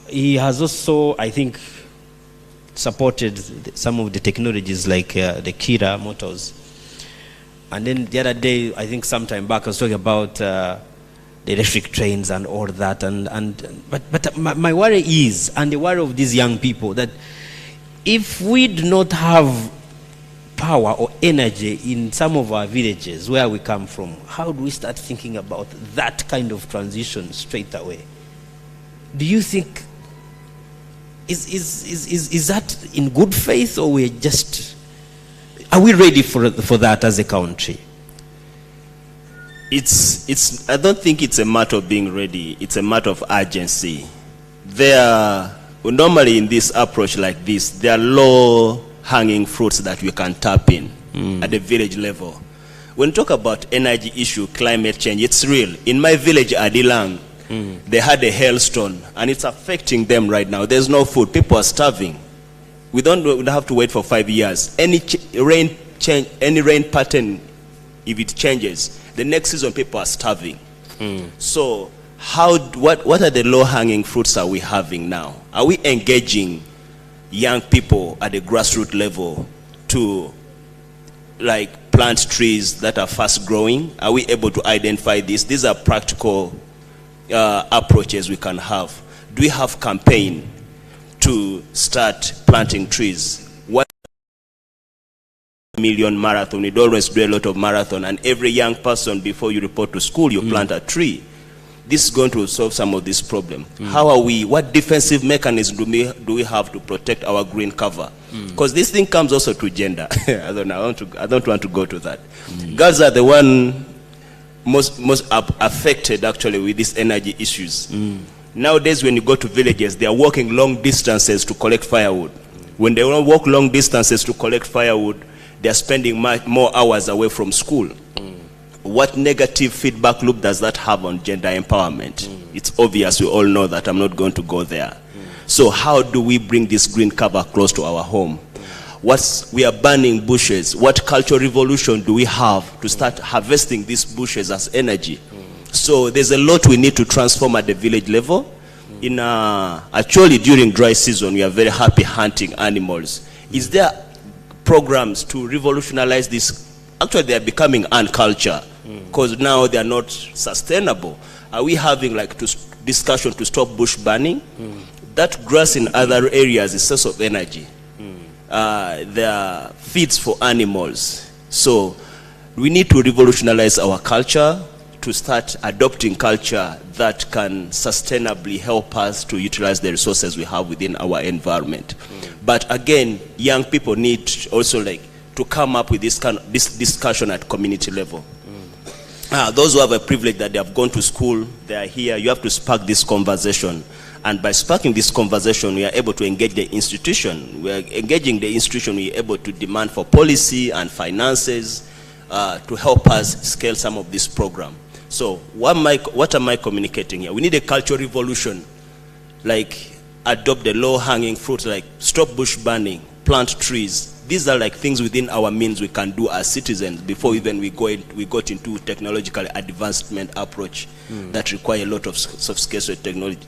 he has also, I think, supported some of the technologies like the Kira motors. And then the other day, I think sometime back, I was talking about the electric trains and all that. But my worry is, and the worry of these young people, that if we do not have power or energy in some of our villages where we come from, how do we start thinking about that kind of transition straight away? Do you think, is that in good faith, or we're just, are we ready for that as a country? I don't think it's a matter of being ready. It's a matter of urgency. Normally in this approach like this, there are low-hanging fruits that we can tap in at the village level. When you talk about energy issue, climate change, it's real. In my village, Adilang, they had a hailstone, and it's affecting them right now. There's no food. People are starving. We don't have to wait for 5 years. Any rain pattern, if it changes, the next season people are starving. So what are the low-hanging fruits are we having now? Are we engaging young people at the grassroots level to plant trees that are fast growing? Are we able to identify this? These are practical approaches we can have. Do we have campaign to start planting trees? What million marathon? We always do a lot of marathon, and every young person, before you report to school, you plant a tree. This is going to solve some of this problem. What defensive mechanism do we have to protect our green cover? Because this thing comes also to gender. I don't want to go to that. Girls are the one most affected actually with these energy issues. Nowadays, when you go to villages, they are walking long distances to collect firewood. When they want to walk long distances to collect firewood, they are spending more hours away from school. What negative feedback loop does that have on gender empowerment? It's obvious, we all know that. I'm not going to go there. So how do we bring this green cover close to our home? We are burning bushes. What cultural revolution do we have to start harvesting these bushes as energy? So there's a lot we need to transform at the village level. Actually, during dry season, we are very happy hunting animals. Is there programs to revolutionize this? Actually, they are becoming unculture because now they are not sustainable. Are we having discussion to stop bush burning? That grass in other areas is a source of energy. There are feeds for animals. So we need to revolutionize our culture to start adopting culture that can sustainably help us to utilize the resources we have within our environment. But again, young people need also to come up with this discussion at community level. Those who have a privilege that they have gone to school, they are here, you have to spark this conversation. And by sparking this conversation, we are able to engage the institution. We are engaging the institution, we are able to demand for policy and finances to help us scale some of this program. So what am I communicating here? We need a cultural revolution, adopt the low-hanging fruits, stop bush burning, plant trees. These are things within our means we can do as citizens before even we got into technological advancement approach that require a lot of sophisticated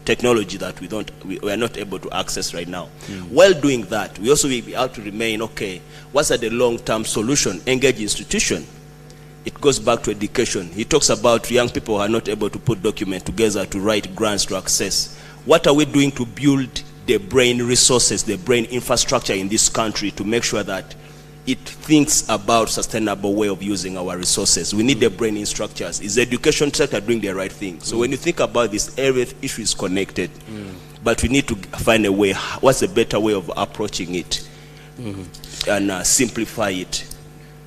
technology that we are not able to access right now. While doing that, we also will be able to remain, okay, what's the long-term solution? Engage institution. It goes back to education. He talks about young people who are not able to put documents together to write grants to access. What are we doing to build the brain resources, the brain infrastructure in this country to make sure that it thinks about sustainable way of using our resources? We need the brain structures. Is the education sector doing the right thing? So when you think about this, every issue is connected. But we need to find a way, what's a better way of approaching it and simplify it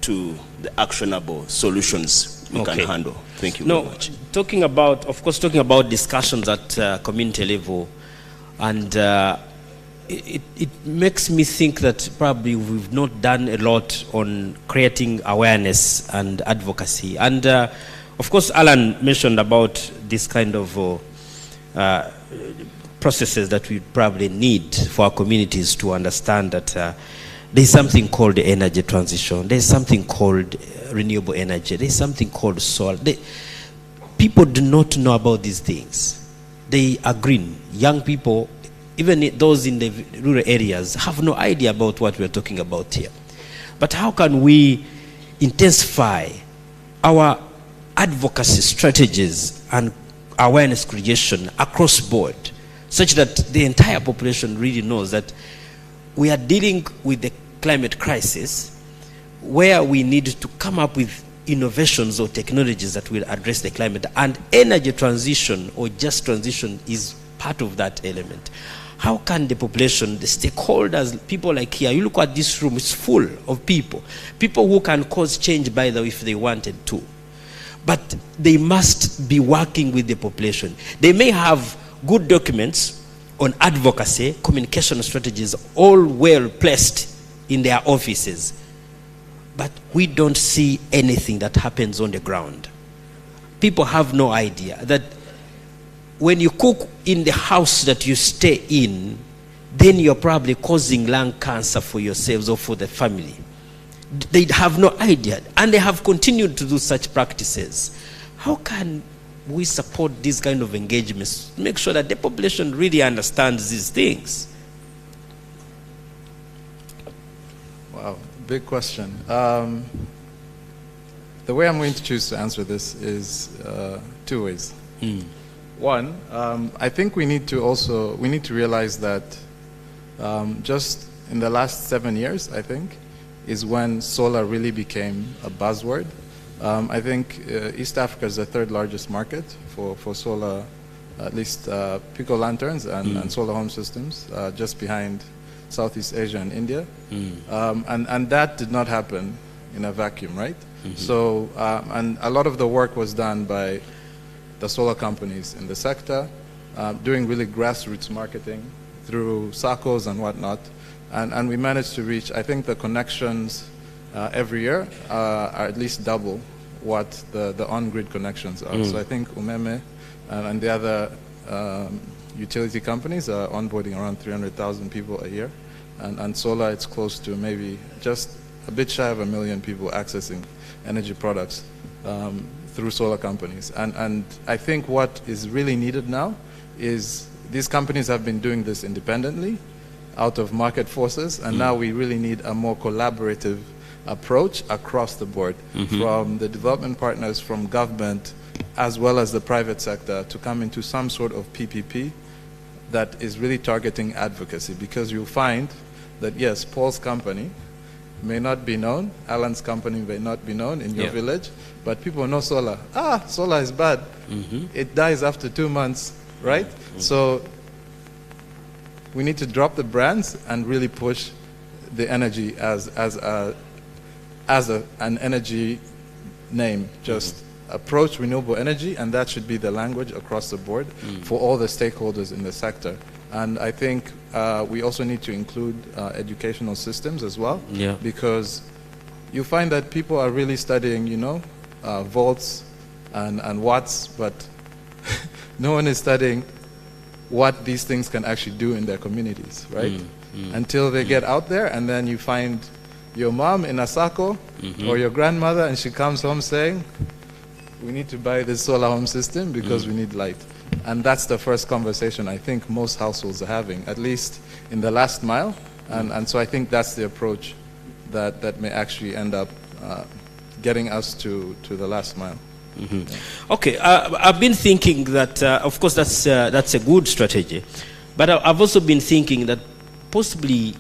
to the actionable solutions we can handle. Thank you very much. Talking about discussions at community level, and it makes me think that probably we've not done a lot on creating awareness and advocacy. And of course, Alan mentioned about this kind of processes that we probably need for our communities to understand that there's something called the energy transition. There's something called renewable energy. There's something called solar. People do not know about these things. They are green. Young people even those in the rural areas have no idea about what we're talking about here. But how can we intensify our advocacy strategies and awareness creation across board, such that the entire population really knows that we are dealing with the climate crisis, where we need to come up with innovations or technologies that will address the climate, and energy transition or just transition is part of that element. How can the population, the stakeholders, people like here, you look at this room, it's full of people who can cause change, by the way, if they wanted to. But they must be working with the population. They may have good documents on advocacy, communication strategies, all well placed in their offices. But we don't see anything that happens on the ground. People have no idea that when you cook in the house that you stay in, then you're probably causing lung cancer for yourselves or for the family. They have no idea, and they have continued to do such practices. How can we support these kind of engagements, make sure that the population really understands these things? Wow, big question. The way I'm going to choose to answer this is two ways. One, I think we need to realize that just in the last 7 years, I think, is when solar really became a buzzword. I think East Africa is the third largest market for solar, at least Pico lanterns and solar home systems, just behind Southeast Asia and India. And that did not happen in a vacuum, right? So, and a lot of the work was done by the solar companies in the sector, doing really grassroots marketing through SACCOs and whatnot. And we managed to reach, I think the connections every year are at least double what the on-grid connections are. So I think Umeme and the other utility companies are onboarding around 300,000 people a year. And solar, it's close to maybe just a bit shy of 1 million people accessing energy products through solar companies. And I think what is really needed now is these companies have been doing this independently out of market forces, and now we really need a more collaborative approach across the board, from the development partners, from government, as well as the private sector, to come into some sort of PPP that is really targeting advocacy. Because you'll find that, yes, Paul's company may not be known, Alan's company may not be known in your village, but people know solar. Ah, solar is bad. It dies after 2 months, right? So we need to drop the brands and really push the energy as an energy name. Just approach renewable energy, and that should be the language across the board for all the stakeholders in the sector. And I think we also need to include educational systems as well, because you find that people are really studying, you know, volts and watts, but no one is studying what these things can actually do in their communities, right? Until they get out there, and then you find your mom in Asako or your grandmother, and she comes home saying, we need to buy this solar home system because we need light. And that's the first conversation I think most households are having, at least in the last mile. And so I think that's the approach that may actually end up getting us to the last mile. Okay, I've been thinking that, of course, that's a good strategy. But I've also been thinking that possibly,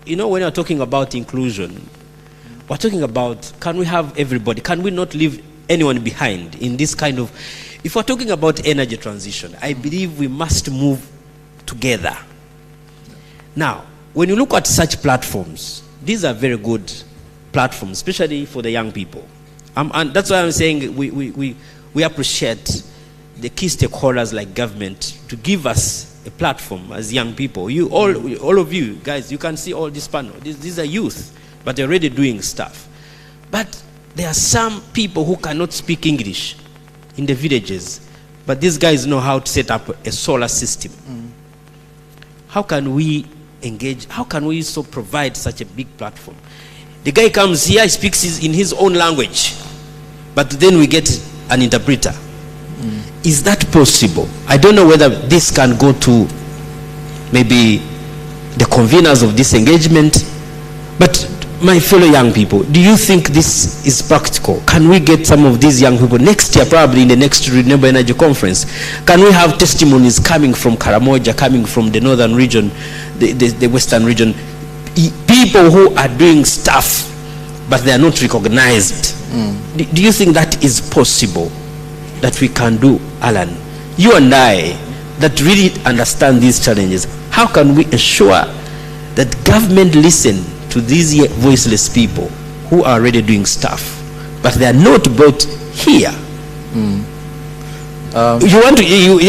you know, when you're talking about inclusion, we're talking about, can we have everybody? Can we not leave anyone behind in this kind of... If we're talking about energy transition, I believe we must move together. Now, when you look at such platforms, these are very good platforms, especially for the young people. And that's why I'm saying we appreciate the key stakeholders like government to give us a platform as young people. You all of you guys, you can see all this panel. These are youth, but they're already doing stuff. But there are some people who cannot speak English in the villages, but these guys know how to set up a solar system. How can we engage? How can we so provide such a big platform? The guy comes here, speaks in his own language, but then we get an interpreter. Is that possible? I don't know whether this can go to maybe the conveners of this engagement. But my fellow young people, do you think this is practical? Can we get some of these young people next year, probably in the next Renewable Energy Conference? Can we have testimonies coming from Karamoja, coming from the northern region, the western region, people who are doing stuff, but they are not recognized? Do you think that is possible, that we can do, Alan? You and I, that really understand these challenges, how can we ensure that government listen to these voiceless people who are already doing stuff, but they are not brought here? You want to?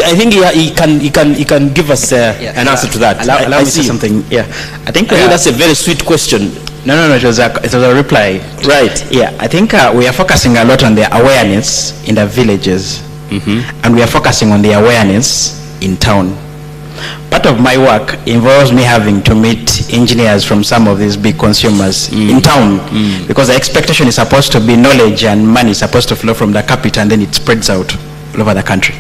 I think he can give us an answer to that. Allow me to say something. Yeah, I think that's a very sweet question. No. It was a reply. Right. Yeah, I think we are focusing a lot on the awareness in the villages, and we are focusing on the awareness in town. Part of my work involves me having to meet engineers from some of these big consumers in town, because the expectation is supposed to be knowledge and money is supposed to flow from the capital, and then it spreads out all over the country.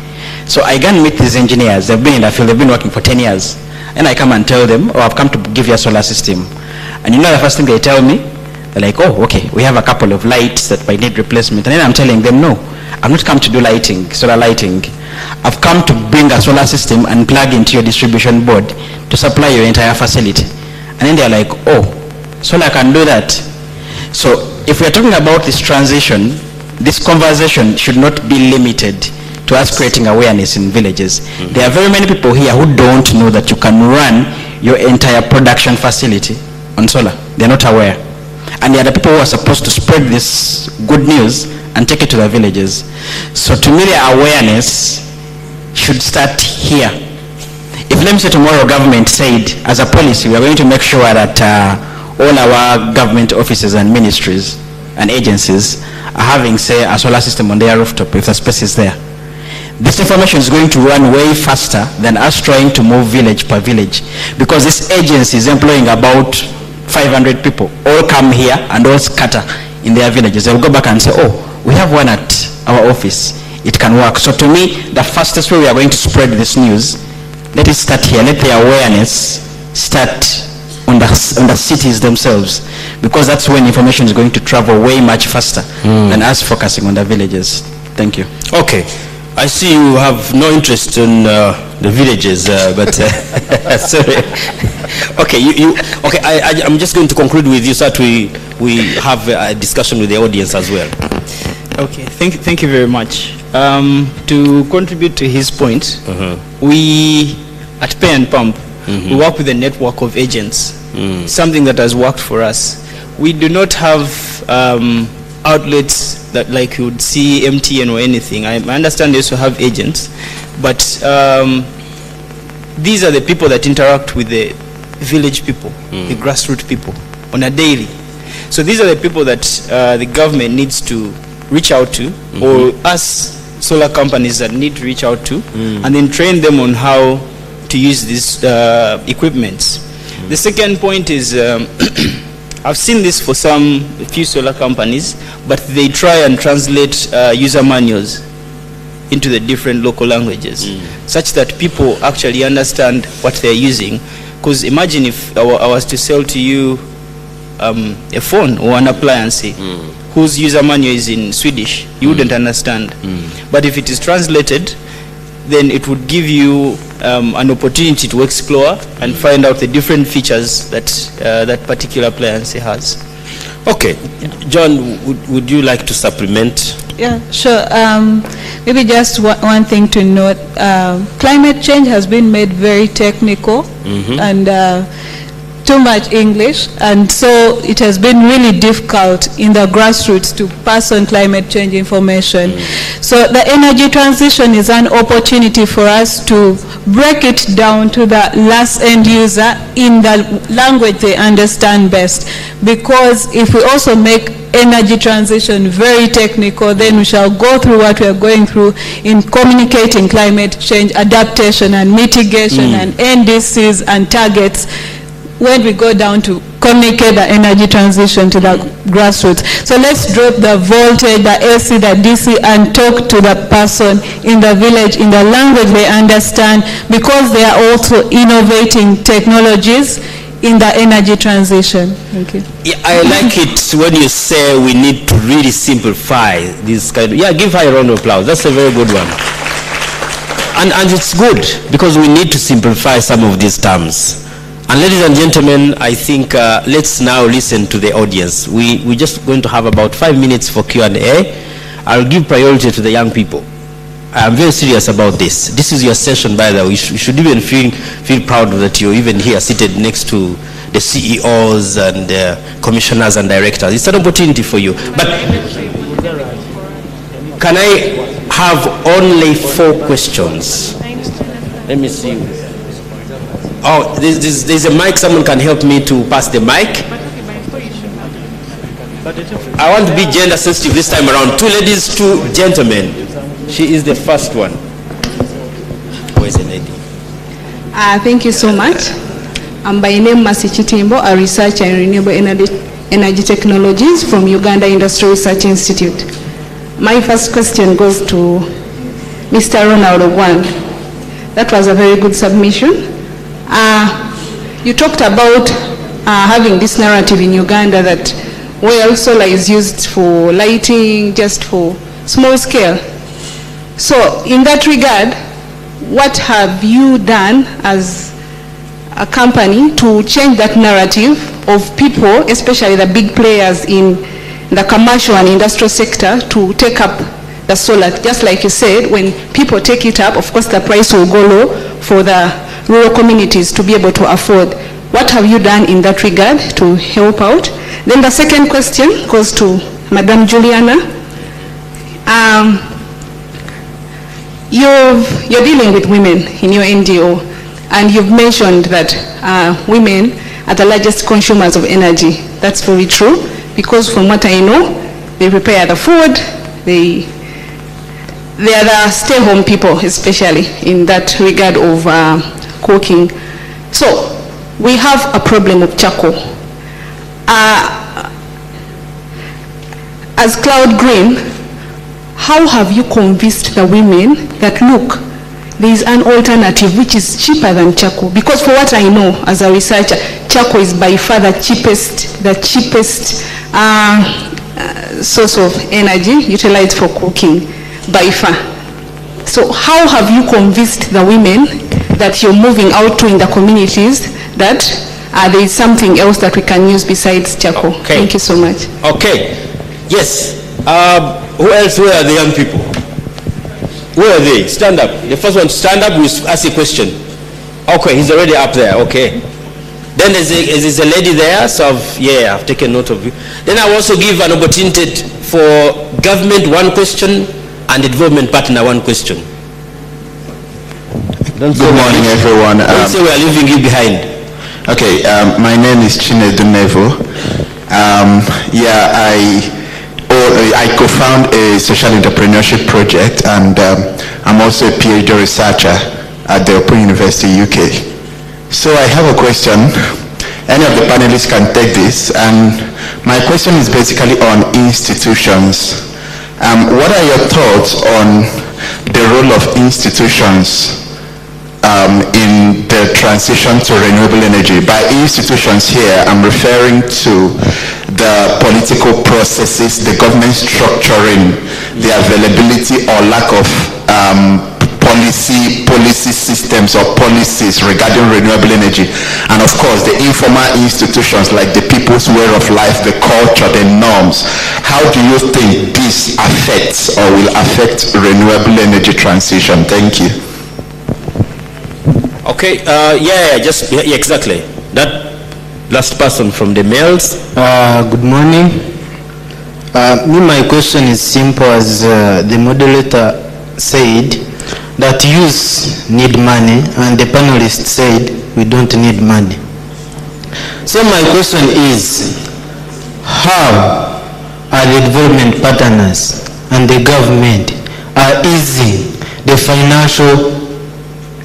So I can meet these engineers. They've been in the field, they've been working for 10 years. And I come and tell them, oh, I've come to give you a solar system. And you know the first thing they tell me? They're like, oh, okay, we have a couple of lights that might need replacement. And then I'm telling them, no, I've not come to do lighting, solar lighting. I've come to bring a solar system and plug into your distribution board to supply your entire facility. And then they're like, oh, solar can do that. So if we're talking about this transition, this conversation should not be limited to us creating awareness in villages. There are very many people here who don't know that you can run your entire production facility on solar. They're not aware. And they are the people who are supposed to spread this good news and take it to the villages. So to me, the awareness should start here. If, let me say, tomorrow government said, as a policy, we are going to make sure that all our government offices and ministries and agencies are having, say, a solar system on their rooftop, if the space is there. This information is going to run way faster than us trying to move village per village, because this agency is employing about 500 people, all come here and all scatter in their villages. They'll go back and say, oh, we have one at our office, it can work. So to me, the fastest way we are going to spread this news, let it start here. Let the awareness start on the cities themselves, because that's when information is going to travel way much faster than us focusing on the villages. Thank you. Okay, I see you have no interest in the villages, but sorry. Okay, okay. I'm just going to conclude with you so that we have a discussion with the audience as well. Okay, thank you very much. To contribute to his point, we at Pay and Pump, we work with a network of agents, something that has worked for us. We do not have outlets that like you would see MTN or anything. I understand they also have agents, but these are the people that interact with the village people, the grassroots people on a daily. So these are the people that the government needs to reach out to, or us solar companies that need to reach out to, and then train them on how to use these equipments. The second point is I've seen this for a few solar companies, but they try and translate user manuals into the different local languages, such that people actually understand what they're using. Because imagine if I was to sell to you a phone or an appliance whose user manual is in Swedish, you wouldn't understand. But if it is translated, then it would give you an opportunity to explore and find out the different features that that particular appliance has. Okay, John, would you like to supplement? Yeah, sure. Maybe just one thing to note. Climate change has been made very technical and too much English, and so it has been really difficult in the grassroots to pass on climate change information. So the energy transition is an opportunity for us to break it down to the last end user in the language they understand best, because if we also make energy transition very technical, then we shall go through what we are going through in communicating climate change adaptation and mitigation and NDCs and targets. when we go down to communicate the energy transition to the grassroots. So let's drop the voltage, the AC, the DC, and talk to the person in the village in the language they understand, because they are also innovating technologies in the energy transition. Thank you. Yeah, I like it when you say we need to really simplify this kind of, yeah, give her a round of applause. That's a very good one. And it's good because we need to simplify some of these terms. And ladies and gentlemen, I think let's now listen to the audience. We're just going to have about 5 minutes for Q&A. I'll give priority to the young people. I'm very serious about this. This is your session, by the way. You should even feel proud that you're even here seated next to the CEOs and commissioners and directors. It's an opportunity for you. But can I have only 4 questions? Let me see. Oh, there's a mic. Someone can help me to pass the mic. I want to be gender sensitive this time around. 2 ladies, 2 gentlemen. She is the first one. Who is the lady? Thank you so much. I'm by name Masi Chitimbo, a researcher in renewable energy technologies from Uganda Industry Research Institute. My first question goes to Mr. Ronald Ogwan. That was a very good submission. You talked about having this narrative in Uganda that, well, solar is used for lighting, just for small scale. So in that regard, what have you done as a company to change that narrative of people, especially the big players in the commercial and industrial sector, to take up the solar? Just like you said, when people take it up, of course the price will go low for the rural communities to be able to afford. What have you done in that regard to help out? Then the second question goes to Madame Juliana. You're dealing with women in your NGO, and you've mentioned that women are the largest consumers of energy. That's very true, because from what I know, they prepare the food, they are the stay-home people, especially in that regard of cooking. So we have a problem of charcoal. As Cloud Green, how have you convinced the women that, look, there is an alternative which is cheaper than charcoal? Because for what I know as a researcher, charcoal is by far the cheapest source of energy utilized for cooking, by far. So how have you convinced the women that you're moving out to in the communities that there is something else that we can use besides charcoal? Okay. Thank you so much. Okay. Yes. Who else? Where are the young people? Where are they? Stand up. The first one to stand up will ask a question. Okay, he's already up there. Okay. Then there's a lady there, so I've taken note of you. Then I will also give an opportunity for government 1 question and the development partner 1 question. Good morning, everyone. Don't say we are leaving you behind. Okay, my name is Chinedu Nevo. I co-found a social entrepreneurship project, and I'm also a PhD researcher at the Open University UK. So I have a question. Any of the panelists can take this, and my question is basically on institutions. What are your thoughts on the role of institutions in the transition to renewable energy? By institutions here, I'm referring to the political processes, the government structuring, the availability or lack of policy systems or policies regarding renewable energy, and of course the informal institutions like the people's way of life, the culture, the norms. How do you think this affects or will affect renewable energy transition? Thank you. Okay, exactly. That last person from the males. Good morning. My question is simple, as the moderator said, that youth need money, and the panelists said we don't need money. So my question is, how are the development partners and the government are easing the financial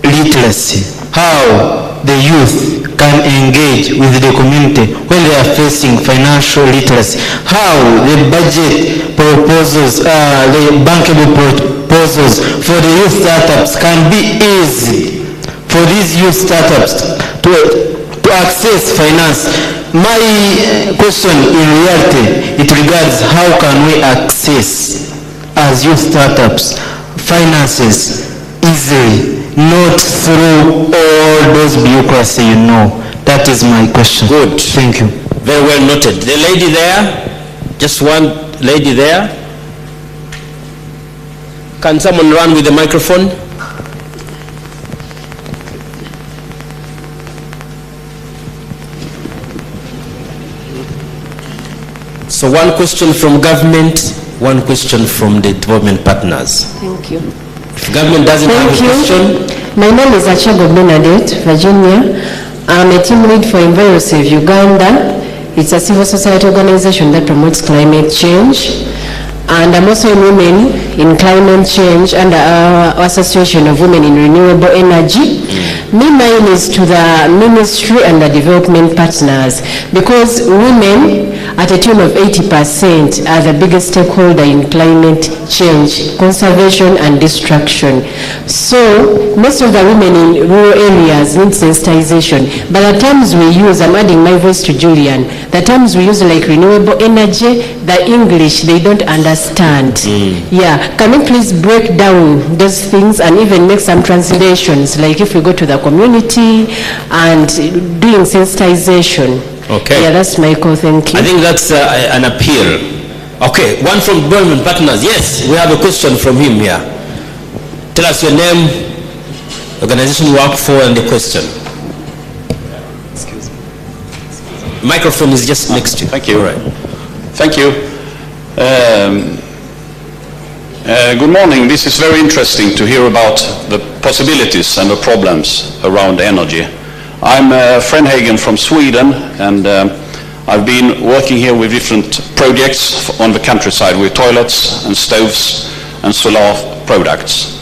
literacy? How the youth can engage with the community when they are facing financial literacy, how the budget proposals, the bankable proposals for the youth startups can be easy for these youth startups to access finance. My question in reality, it regards how can we access as youth startups finances easily, not through all those bureaucracy, you know. That is my question. Good. Thank you. Very well noted. The lady there, just one lady there. Can someone run with the microphone? So one question from government, one question from the development partners. Thank you. If government doesn't have a question. My name is Achago Bernadette, Virginia. I'm a team lead for EnviroSave Uganda. It's a civil society organization that promotes climate change. And I'm also a woman in climate change under our Association of Women in Renewable Energy. Mine is to the ministry and the development partners, because women at a tune of 80% are the biggest stakeholder in climate change, conservation and destruction. So most of the women in rural areas need sensitization. But the terms we use, I'm adding my voice to Julian, the terms we use like renewable energy, the English, they don't understand. Yeah, can you please break down those things and even make some translations, like if we go to the community and doing sensitization. Okay. Yeah, that's my call, thank you. I think that's an appeal. Okay, one from development partners. Yes, we have a question from him here. Tell us your name, organization you work for, and the question. Excuse me. Microphone is just next to you. Thank you. All right. Thank you. Good morning. This is very interesting to hear about the possibilities and the problems around energy. I'm Frenhagen from Sweden, and I've been working here with different projects on the countryside with toilets and stoves and solar products.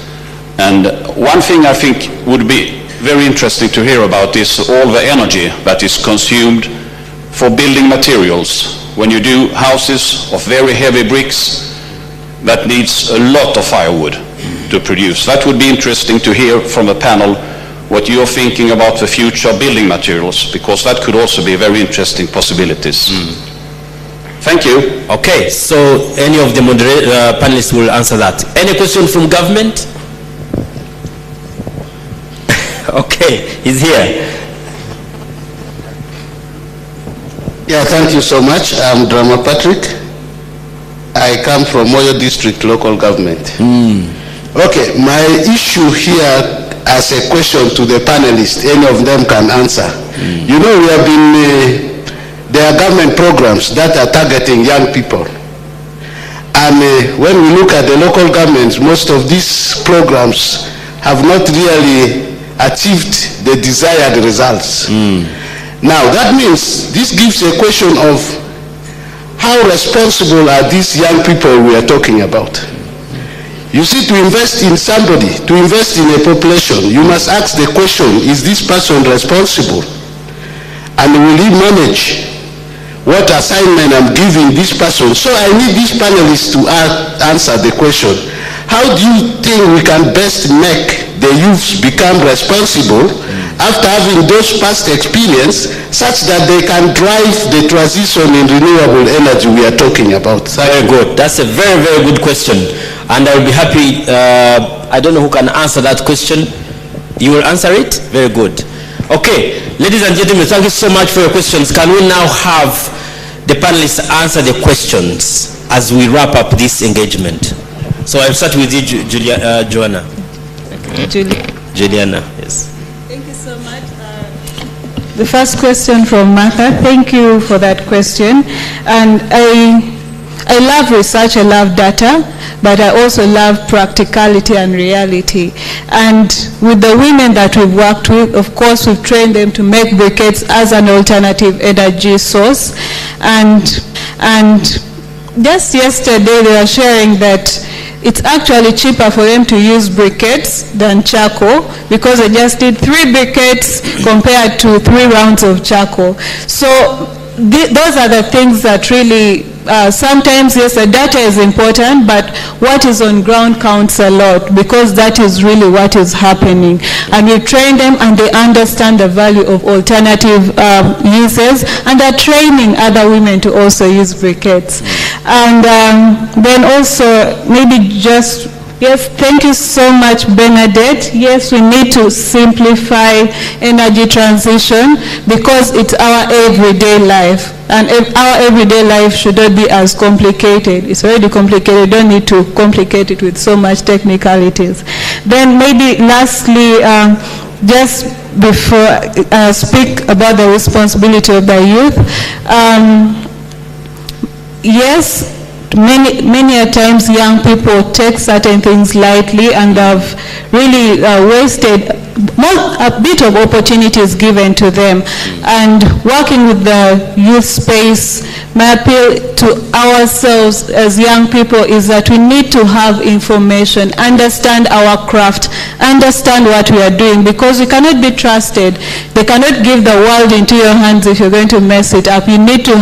And one thing I think would be very interesting to hear about is all the energy that is consumed for building materials. When you do houses of very heavy bricks, that needs a lot of firewood to produce. That would be interesting to hear from the panel what you're thinking about the future building materials, because that could also be very interesting possibilities. Thank you. Okay, so any of the panelists will answer that. Any question from government? Okay, he's here. Yeah, thank you so much. I'm Drama Patrick. I come from Moyo District Local Government. Okay, my issue here as a question to the panelists, any of them can answer. You know, we have been, there are government programs that are targeting young people. And when we look at the local governments, most of these programs have not really achieved the desired results. Now, that means this gives a question of how responsible are these young people we are talking about? You see, to invest in somebody, to invest in a population, you must ask the question, is this person responsible? And will he manage what assignment I'm giving this person? So I need these panelists to answer the question. How do you think we can best make the youths become responsible after having those past experience, such that they can drive the transition in renewable energy we are talking about? Very good. That's a very, very good question. And I will be happy, I don't know who can answer that question. You will answer it? Very good. Okay, ladies and gentlemen, thank you so much for your questions. Can we now have the panelists answer the questions as we wrap up this engagement? So I'll start with you, Joanna. Juliana, yes. Thank you so much. The first question from Martha, thank you for that question. And I love research, I love data, but I also love practicality and reality. And with the women that we've worked with, of course, we've trained them to make briquettes as an alternative energy source. And just yesterday they were sharing that it's actually cheaper for them to use briquettes than charcoal, because they just did 3 briquettes compared to 3 rounds of charcoal. So those are the things that really, sometimes, yes, the data is important, but what is on ground counts a lot, because that is really what is happening. And we train them, and they understand the value of alternative uses, and they're training other women to also use briquettes. And then also, maybe just, yes, thank you so much, Bernadette. Yes, we need to simplify energy transition, because it's our everyday life. And our everyday life should not be as complicated. It's already complicated. You don't need to complicate it with so much technicalities. Then maybe lastly, just before I speak about the responsibility of the youth, yes, many a times young people take certain things lightly, and have really wasted a bit of opportunities given to them. And working with the youth space, my appeal to ourselves as young people is that we need to have information, understand our craft, understand what we are doing, because we cannot be trusted. They cannot give the world into your hands if you're going to mess it up. You need to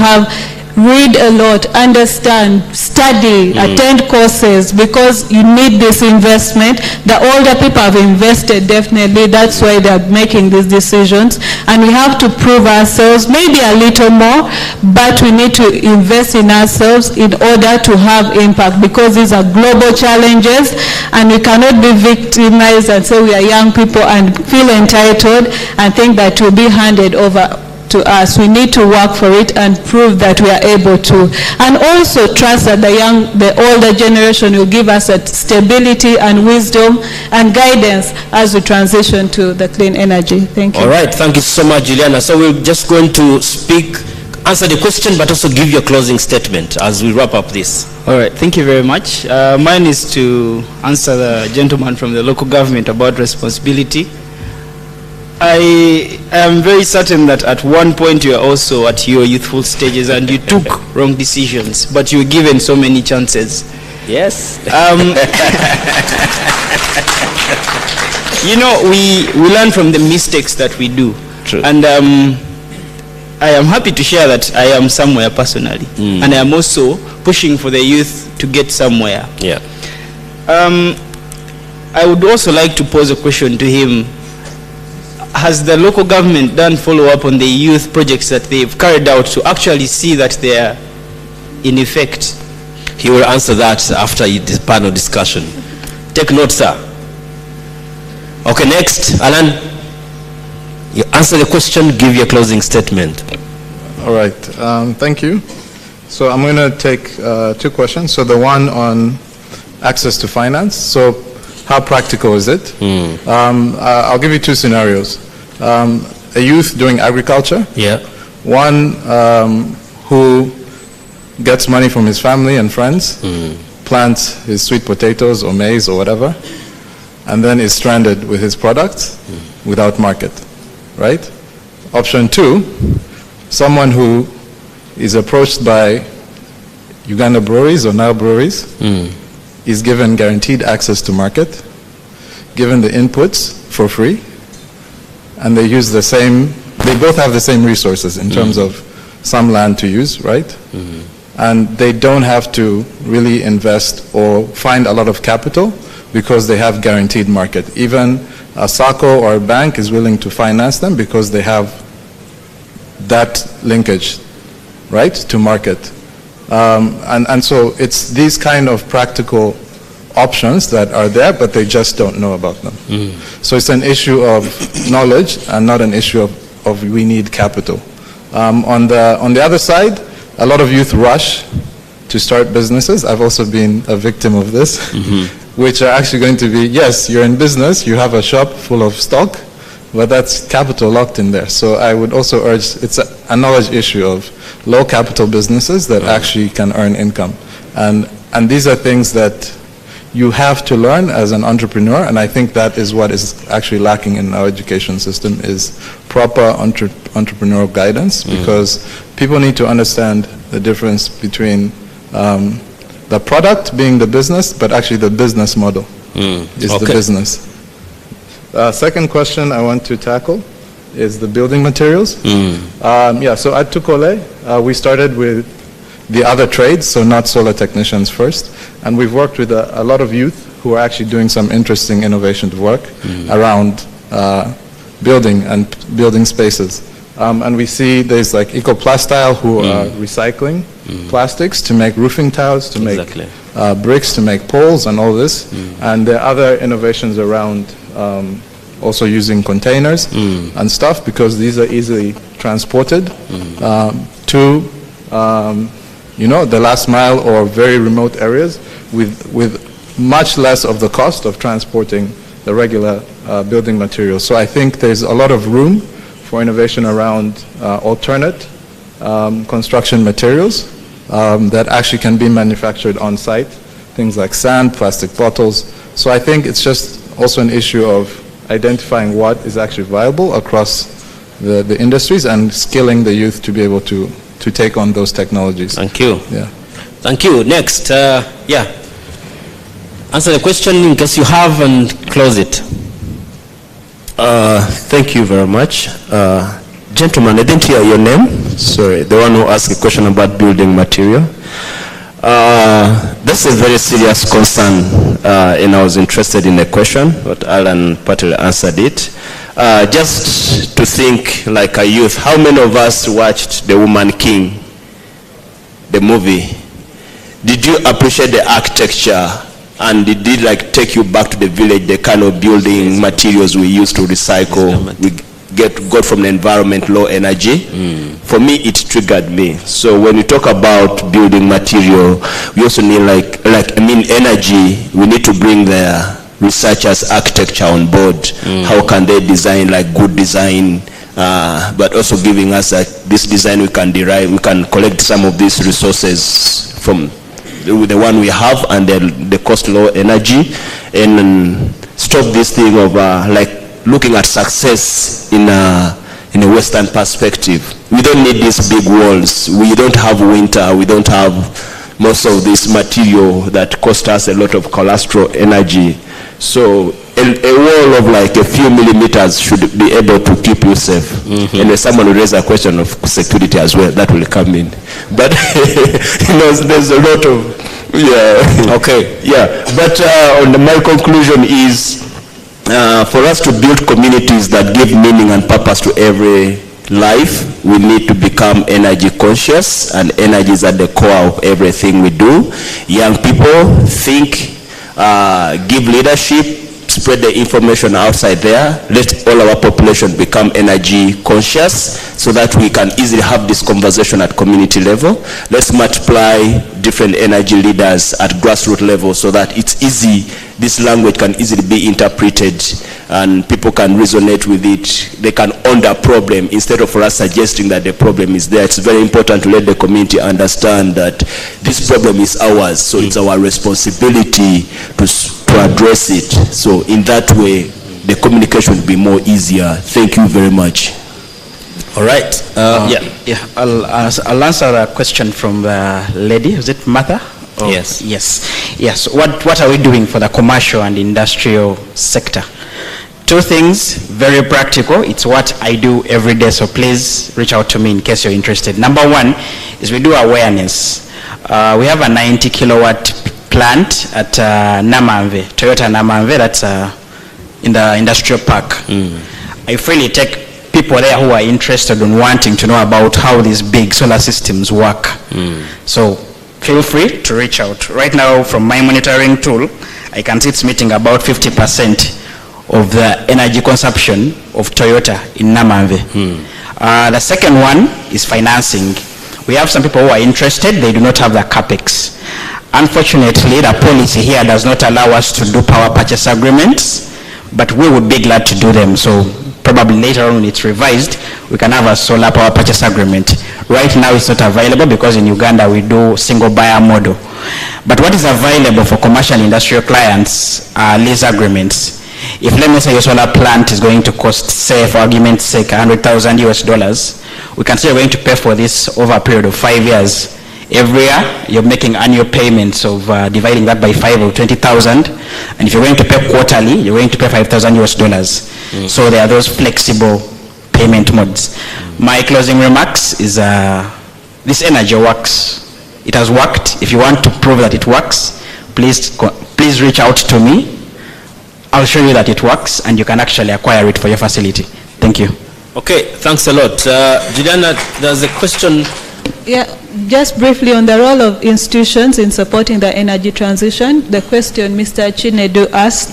read a lot, understand, study, attend courses, because you need this investment. The older people have invested, definitely. That's why they're making these decisions. And we have to prove ourselves, maybe a little more, but we need to invest in ourselves in order to have impact, because these are global challenges, and we cannot be victimized and say we are young people and feel entitled and think that will be handed over to us. We need to work for it and prove that we are able to. And also trust that the older generation will give us a stability and wisdom and guidance as we transition to the clean energy. Thank you. All right, thank you so much, Juliana. So we're just going to answer the question, but also give your closing statement as we wrap up this. All right, thank you very much. Mine is to answer the gentleman from the local government about responsibility. I am very certain that at one point you are also at your youthful stages and you took wrong decisions, but you were given so many chances. Yes. You know, we learn from the mistakes that we do. True. And I am happy to share that I am somewhere personally. And I am also pushing for the youth to get somewhere. Yeah. I would also like to pose a question to him. Has the local government done follow-up on the youth projects that they've carried out to actually see that they are in effect? He will answer that after the panel discussion. Take note, sir. Okay, next, Alan. You answer the question, give your closing statement. All right, thank you. So I'm going to take 2 questions. So the one on access to finance. So how practical is it? I'll give you 2 scenarios. A youth doing agriculture. Yeah. One who gets money from his family and friends, plants his sweet potatoes or maize or whatever, and then is stranded with his products without market, right? Option 2, someone who is approached by Uganda breweries or Nile breweries, is given guaranteed access to market, given the inputs for free, and they use they both have the same resources in terms of some land to use, right? And they don't have to really invest or find a lot of capital because they have guaranteed market. Even a SACCO or a bank is willing to finance them because they have that linkage, right, to market. And so it's these kind of practical options that are there, but they just don't know about them. So it's an issue of knowledge and not an issue of we need capital. On the other side, a lot of youth rush to start businesses. I've also been a victim of this, which are actually going to be, yes, you're in business, you have a shop full of stock, but that's capital locked in there. So I would also urge, it's a knowledge issue of low capital businesses that actually can earn income. And these are things that you have to learn as an entrepreneur, and I think that is what is actually lacking in our education system, is proper entrepreneurial guidance, because people need to understand the difference between the product being the business, but actually the business model is the business. Second question I want to tackle is the building materials. So at Tukole, we started with the other trades, so not solar technicians first, and we've worked with a lot of youth who are actually doing some interesting innovative work around building and building spaces. And we see there's like Ecoplastyle who are recycling plastics to make roofing tiles, to make bricks, to make poles and all this. And there are other innovations around also using containers and stuff, because these are easily transported to the last mile or very remote areas with much less of the cost of transporting the regular building materials. So I think there's a lot of room for innovation around alternate construction materials that actually can be manufactured on site, things like sand, plastic bottles. So I think it's just also an issue of identifying what is actually viable across the industries and skilling the youth to be able to take on those technologies. Thank you. Yeah. Thank you. Next, answer the question in case you have and close it. Thank you very much. Gentleman, I didn't hear your name. Sorry, the one who asked a question about building material. That's a very serious concern, and I was interested in the question, but Alan partly answered it. Just to think like a youth, how many of us watched The Woman King, the movie? Did you appreciate the architecture, and did it like take you back to the village, the kind of building materials we used to recycle, we got from the environment, low energy? For me, it triggered me. So when you talk about building material, we also need energy. We need to bring the researchers, architecture on board. How can they design like good design, but also giving us this design we can derive, we can collect some of these resources from the one we have and the cost low energy, and stop this thing of looking at success in a Western perspective. We don't need these big walls. We don't have winter. We don't have most of this material that cost us a lot of cholesterol energy. So a wall of like a few millimeters should be able to keep you safe. And if someone will raise a question of security as well, that will come in. But there's a lot of But my conclusion is, for us to build communities that give meaning and purpose to every life, we need to become energy conscious, and energy is at the core of everything we do. Young people, think, give leadership, spread the information outside there. Let all our population become energy conscious so that we can easily have this conversation at community level. Let's multiply different energy leaders at grassroots level so that it's easy, this language can easily be interpreted and people can resonate with it. They can own the problem instead of us suggesting that the problem is there. It's very important to let the community understand that this problem is ours, so it's our responsibility to address it. So in that way, the communication will be more easier. Thank you very much. All right. I'll answer a question from the lady. Is it Martha? Oh, yes. Yes. What are we doing for the commercial and industrial sector? Two things, very practical. It's what I do every day, so please reach out to me in case you're interested. Number one is we do awareness. We have a 90 kilowatt plant at Namamve, Toyota Namamve, that's in the industrial park. I freely take people there who are interested in wanting to know about how these big solar systems work. So feel free to reach out. Right now, from my monitoring tool, I can see it's meeting about 50% of the energy consumption of Toyota in Namamve. The second one is financing. We have some people who are interested, they do not have the capex. Unfortunately, the policy here does not allow us to do power purchase agreements, but we would be glad to do them. So probably later on when it's revised, we can have a solar power purchase agreement. Right now it's not available because in Uganda we do single buyer model. But what is available for commercial and industrial clients are lease agreements. If let me say your solar plant is going to cost, say for argument's sake, $100,000 US, we can say you're going to pay for this over a period of 5 years. Every year, you're making annual payments of dividing that by 5 or 20,000. And if you're going to pay quarterly, you're going to pay $5,000. So there are those flexible payment modes. My closing remarks is this energy works. It has worked. If you want to prove that it works, please reach out to me. I'll show you that it works, and you can actually acquire it for your facility. Thank you. Okay, thanks a lot. Juliana, there's a question. Yeah, just briefly on the role of institutions in supporting the energy transition, the question Mr. Chinedu asked.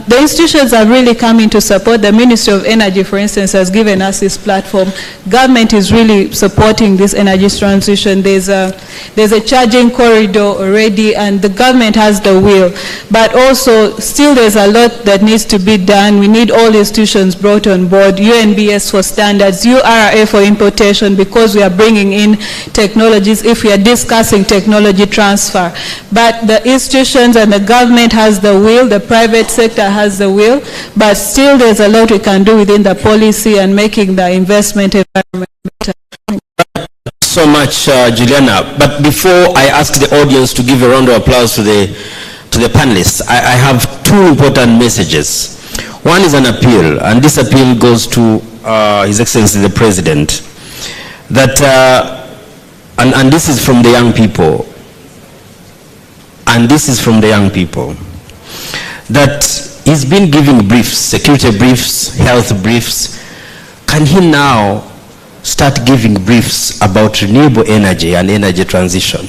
The institutions have really come in to support. The Ministry of Energy, for instance, has given us this platform. Government is really supporting this energy transition. There's a charging corridor already, and the government has the will. But also, still there's a lot that needs to be done. We need all institutions brought on board, UNBS for standards, URA for importation, because we are bringing in technologies if we are discussing technology transfer. But the institutions and the government has the will, the private sector has the will, but still there's a lot we can do within the policy and making the investment environment better. So much, Juliana. But before I ask the audience to give a round of applause to the panelists, I have two important messages. One is an appeal, and this appeal goes to His Excellency the President, that and this is from the young people, that he's been giving briefs, security briefs, health briefs. Can he now start giving briefs about renewable energy and energy transition?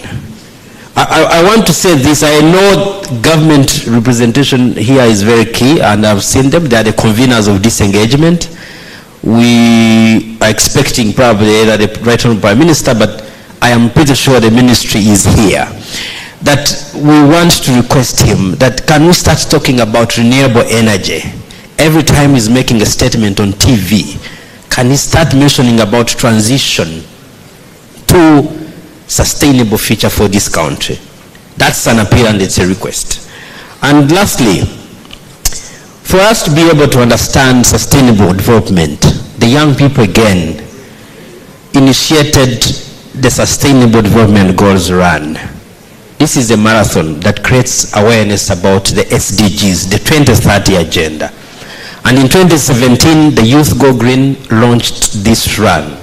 I want to say this. I know government representation here is very key, and I've seen them. They are the conveners of this engagement. We are expecting probably either the Right Honourable Prime Minister, but I am pretty sure the ministry is here, that we want to request him that can we start talking about renewable energy? Every time he's making a statement on TV, can he start mentioning about transition to sustainable future for this country? That's an appeal and it's a request. And lastly, for us to be able to understand sustainable development, the young people again initiated the Sustainable Development Goals Run. This is a marathon that creates awareness about the SDGs, the 2030 agenda. And in 2017, the Youth Go Green launched this run.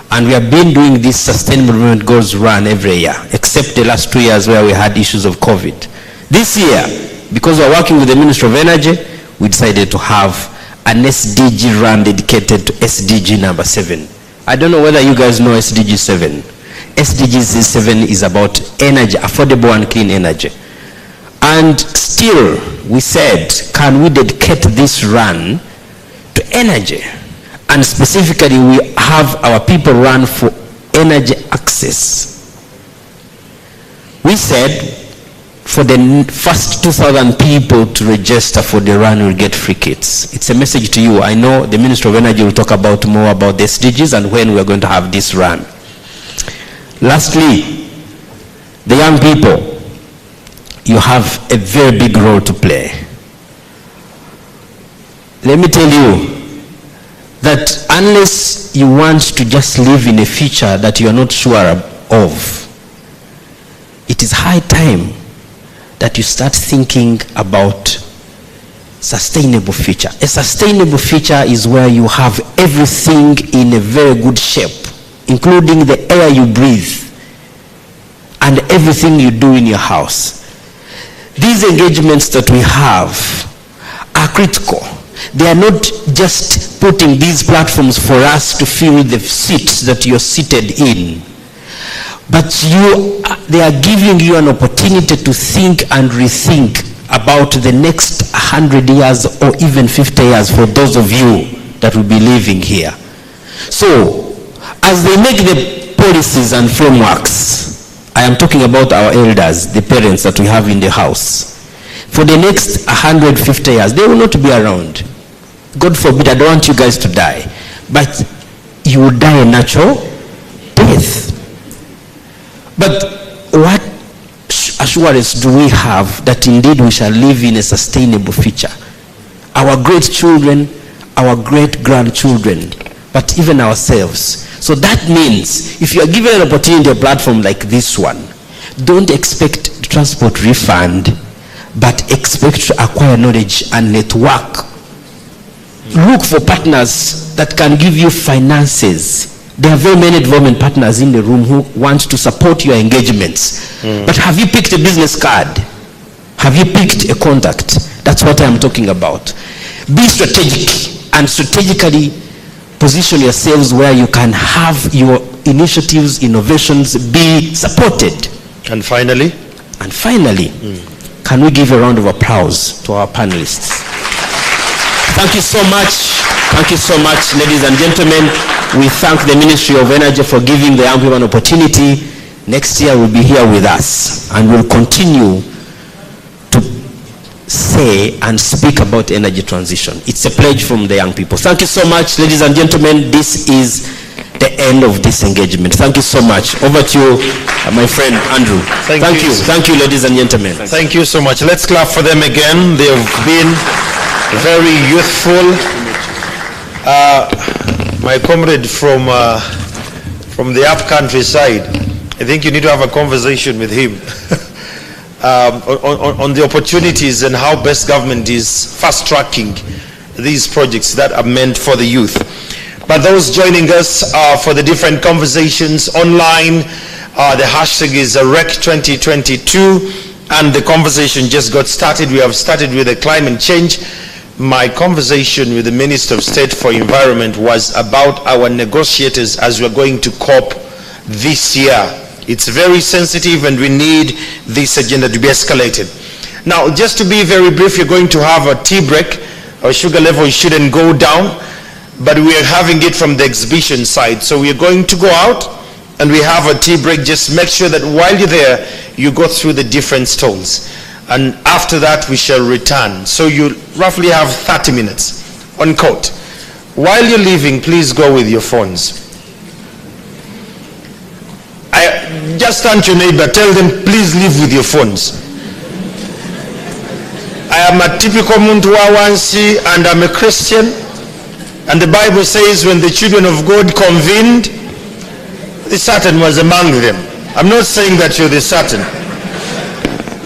And we have been doing this Sustainable Development Goals Run every year, except the last 2 years where we had issues of COVID. This year, because we're working with the Ministry of Energy, we decided to have an SDG run dedicated to SDG number 7. I don't know whether you guys know SDG 7. SDG 7 is about energy, affordable and clean energy. And still, we said, can we dedicate this run to energy? And specifically, we have our people run for energy access. We said, for the first 2,000 people to register for the run will get free kits. It's a message to you. I know the Ministry of Energy will talk about more about the SDGs and when we're going to have this run. Lastly, the young people, you have a very big role to play. Let me tell you that unless you want to just live in a future that you are not sure of, it is high time that you start thinking about sustainable future. A sustainable future is where you have everything in a very good shape, including the air you breathe and everything you do in your house. These engagements that we have are critical. They are not just putting these platforms for us to fill the seats that you're seated in, but they are giving you an opportunity to think and rethink about the next 100 years or even 50 years for those of you that will be living here. So, as they make the policies and frameworks, I am talking about our elders, the parents that we have in the house. For the next 150 years, they will not be around. God forbid, I don't want you guys to die. But you will die a natural death. But what assurance do we have that indeed we shall live in a sustainable future? Our great children, our great grandchildren, but even ourselves, So that means if you are given an opportunity, a platform like this one, don't expect transport refund, but expect to acquire knowledge and network. Look for partners that can give you finances. There are very many development partners in the room who want to support your engagements. But have you picked a business card? Have you picked a contact? That's what I'm talking about. Be strategic and strategically position yourselves where you can have your initiatives, innovations be supported. And finally? And finally, can we give a round of applause to our panelists? Thank you so much. Thank you so much, ladies and gentlemen. We thank the Ministry of Energy for giving the young people an opportunity. Next year we'll be here with us and we'll continue to say and speak about energy transition. It's a pledge from the young people. Thank you so much, ladies and gentlemen. This is the end of this engagement. Thank you so much. Over to you, my friend Andrew. Thank you. Thank you, ladies and gentlemen. Thank you so much. Let's clap for them again. They've been very youthful. My comrade from the upcountry side, I think you need to have a conversation with him on the opportunities and how best government is fast-tracking these projects that are meant for the youth. But those joining us for the different conversations online, the hashtag is REC2022, and the conversation just got started. We have started with the climate change. My conversation with the Minister of State for Environment was about our negotiators as we're going to COP this year. It's very sensitive and we need this agenda to be escalated. Now, just to be very brief, you're going to have a tea break. Our sugar level shouldn't go down, but we are having it from the exhibition side. So we are going to go out and we have a tea break. Just make sure that while you're there, you go through the different stalls. And after that, we shall return. So you roughly have 30 minutes on court. While you're leaving, please go with your phones. Just turn to your neighbor, tell them, please leave with your phones. I am a typical Muntu Wawansi and I'm a Christian. And the Bible says when the children of God convened, the Satan was among them. I'm not saying that you're the Satan.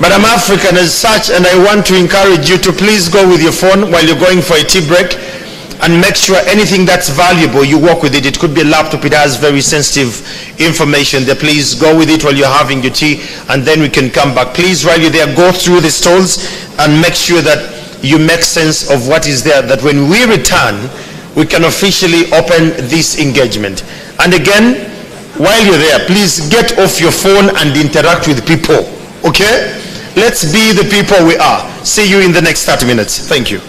But I'm African as such, and I want to encourage you to please go with your phone while you're going for a tea break and make sure anything that's valuable, you walk with it. It could be a laptop, it has very sensitive information there. Please go with it while you're having your tea, and then we can come back. Please, while you're there, go through the stalls and make sure that you make sense of what is there, that when we return, we can officially open this engagement. And again, while you're there, please get off your phone and interact with people, okay? Let's be the people we are. See you in the next 30 minutes. Thank you.